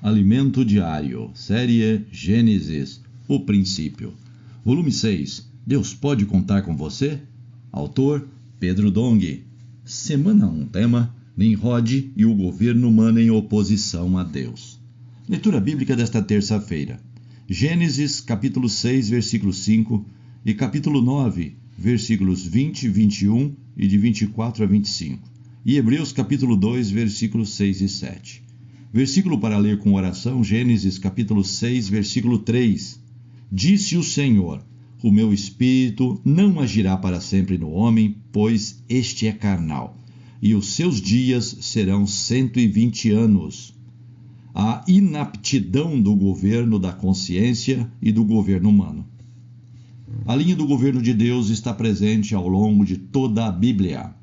Alimento Diário, série Gênesis, o princípio. Volume 6, Deus pode contar com você? Autor, Pedro Dong. Semana 1, tema, Nimrod e o governo humano em oposição a Deus. Leitura bíblica desta terça-feira. Gênesis, capítulo 6, versículo 5 e capítulo 9, versículos 20, 21 e de 24 a 25. E Hebreus, capítulo 2, versículos 6 e 7. Versículo para ler com oração, Gênesis capítulo 6, versículo 3. Disse o Senhor, o meu espírito não agirá para sempre no homem, pois este é carnal, e os seus dias serão 120 anos. A inaptidão do governo da consciência e do governo humano. A linha do governo de Deus está presente ao longo de toda a Bíblia.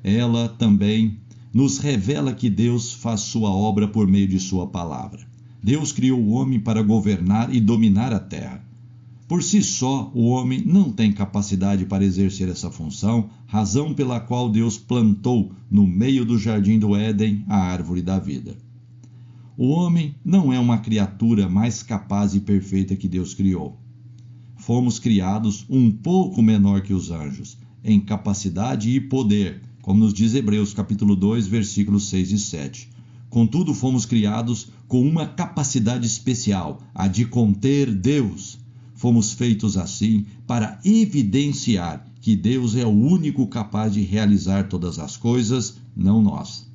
Ela também nos revela que Deus faz sua obra por meio de sua palavra. Deus criou o homem para governar e dominar a terra. Por si só, o homem não tem capacidade para exercer essa função, razão pela qual Deus plantou no meio do jardim do Éden a árvore da vida. O homem não é uma criatura mais capaz e perfeita que Deus criou. Fomos criados um pouco menor que os anjos, em capacidade e poder, como nos diz Hebreus capítulo 2, versículos 6 e 7. Contudo, fomos criados com uma capacidade especial, a de conter Deus. Fomos feitos assim para evidenciar que Deus é o único capaz de realizar todas as coisas, não nós.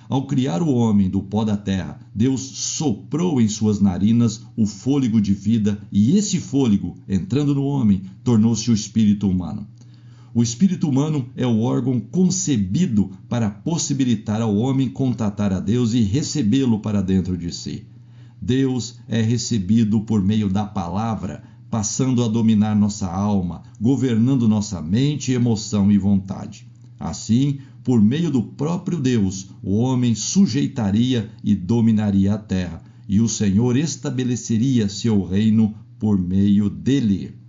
Ao criar o homem do pó da terra, Deus soprou em suas narinas o fôlego de vida e esse fôlego, entrando no homem, tornou-se o espírito humano. O espírito humano é o órgão concebido para possibilitar ao homem contatar a Deus e recebê-lo para dentro de si. Deus é recebido por meio da palavra, passando a dominar nossa alma, governando nossa mente, emoção e vontade. Assim, por meio do próprio Deus, o homem sujeitaria e dominaria a terra, e o Senhor estabeleceria seu reino por meio dele.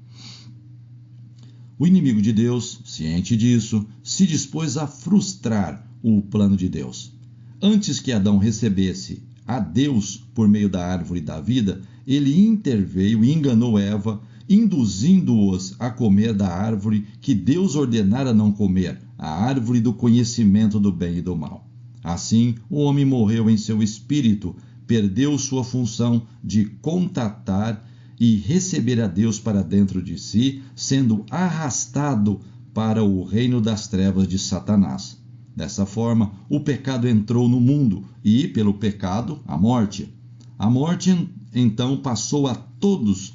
O inimigo de Deus, ciente disso, se dispôs a frustrar o plano de Deus. Antes que Adão recebesse a Deus por meio da árvore da vida, ele interveio e enganou Eva, induzindo-os a comer da árvore que Deus ordenara não comer, a árvore do conhecimento do bem e do mal. Assim, o homem morreu em seu espírito, perdeu sua função de contatar e receber a Deus para dentro de si, sendo arrastado para o reino das trevas de Satanás. Dessa forma, o pecado entrou no mundo e, pelo pecado, a morte. A morte, então, passou a todos,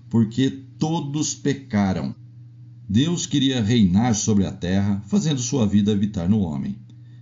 porque todos pecaram. Deus queria reinar sobre a terra, fazendo sua vida habitar no homem.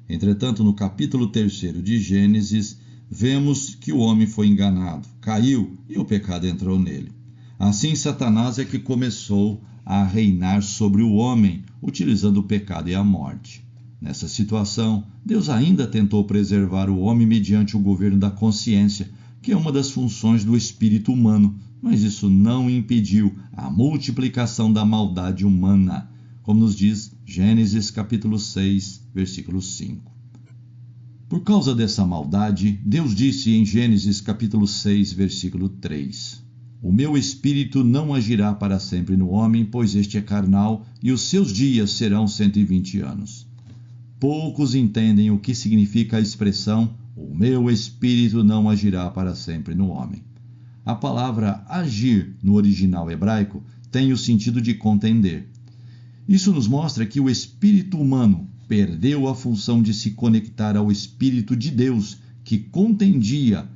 Entretanto, no capítulo 3 de Gênesis, vemos que o homem foi enganado, caiu e o pecado entrou nele. Assim, Satanás é que começou a reinar sobre o homem, utilizando o pecado e a morte. Nessa situação, Deus ainda tentou preservar o homem mediante o governo da consciência, que é uma das funções do espírito humano, mas isso não impediu a multiplicação da maldade humana, como nos diz Gênesis capítulo 6, versículo 5. Por causa dessa maldade, Deus disse em Gênesis capítulo 6, versículo 3: O meu espírito não agirá para sempre no homem, pois este é carnal, e os seus dias serão 120 anos. Poucos entendem o que significa a expressão o meu espírito não agirá para sempre no homem. A palavra agir no original hebraico tem o sentido de contender. Isso nos mostra que o espírito humano perdeu a função de se conectar ao Espírito de Deus, que contendia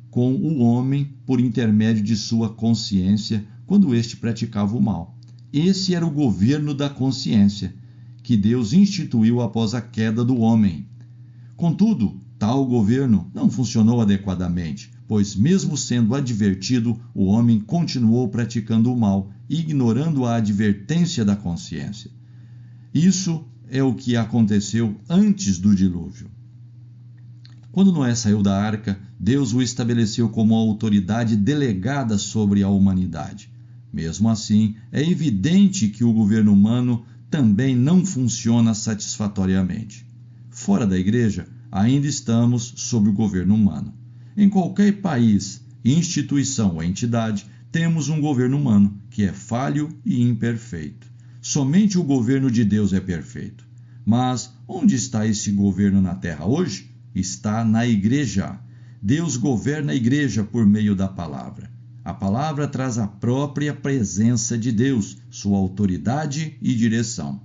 com o homem por intermédio de sua consciência quando este praticava o mal. Esse era o governo da consciência, que Deus instituiu após a queda do homem. Contudo, tal governo não funcionou adequadamente, pois mesmo sendo advertido, o homem continuou praticando o mal, ignorando a advertência da consciência. Isso é o que aconteceu antes do dilúvio. Quando Noé saiu da arca, Deus o estabeleceu como autoridade delegada sobre a humanidade. Mesmo assim, é evidente que o governo humano também não funciona satisfatoriamente. Fora da igreja, ainda estamos sob o governo humano. Em qualquer país, instituição ou entidade, temos um governo humano que é falho e imperfeito. Somente o governo de Deus é perfeito. Mas onde está esse governo na terra hoje? Está na igreja. Deus governa a igreja por meio da palavra. A palavra traz a própria presença de Deus, sua autoridade e direção.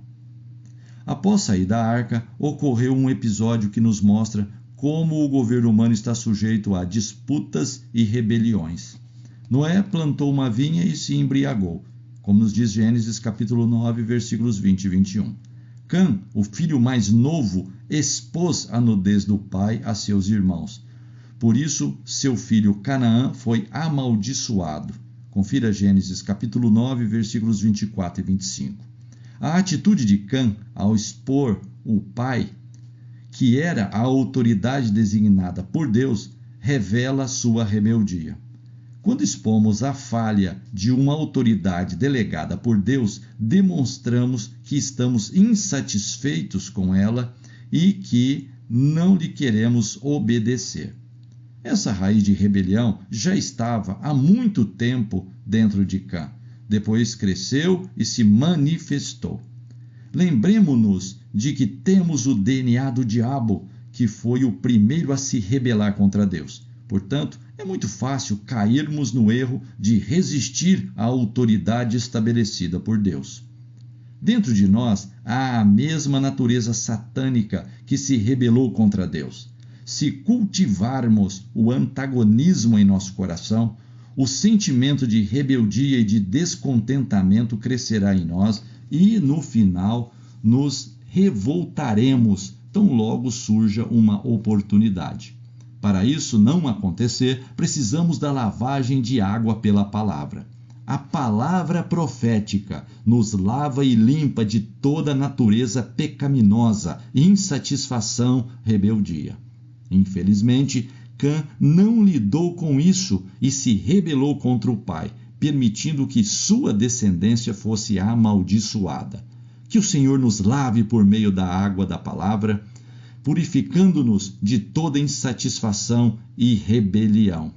Após sair da arca, ocorreu um episódio que nos mostra como o governo humano está sujeito a disputas e rebeliões. Noé plantou uma vinha e se embriagou, como nos diz Gênesis capítulo 9, versículos 20 e 21. Cã, o filho mais novo, expôs a nudez do pai a seus irmãos. Por isso, seu filho Canaã foi amaldiçoado. Confira Gênesis capítulo 9, versículos 24 e 25. A atitude de Cã ao expor o pai, que era a autoridade designada por Deus, revela sua rebeldia. Quando expomos a falha de uma autoridade delegada por Deus, demonstramos que estamos insatisfeitos com ela e que não lhe queremos obedecer. Essa raiz de rebelião já estava há muito tempo dentro de Cã. Depois cresceu e se manifestou. Lembremos-nos de que temos o DNA do diabo, que foi o primeiro a se rebelar contra Deus. Portanto, é muito fácil cairmos no erro de resistir à autoridade estabelecida por Deus. Dentro de nós há a mesma natureza satânica que se rebelou contra Deus. Se cultivarmos o antagonismo em nosso coração, o sentimento de rebeldia e de descontentamento crescerá em nós e, no final, nos revoltaremos tão logo surja uma oportunidade. Para isso não acontecer, precisamos da lavagem de água pela palavra. A palavra profética nos lava e limpa de toda natureza pecaminosa, insatisfação, rebeldia. Infelizmente, Cã não lidou com isso e se rebelou contra o pai, permitindo que sua descendência fosse amaldiçoada. Que o Senhor nos lave por meio da água da palavra, purificando-nos de toda insatisfação e rebelião.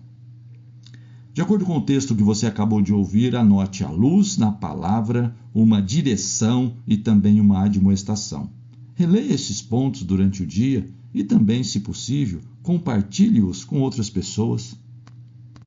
De acordo com o texto que você acabou de ouvir, anote a luz na palavra, uma direção e também uma admoestação. Releia esses pontos durante o dia e também, se possível, compartilhe-os com outras pessoas.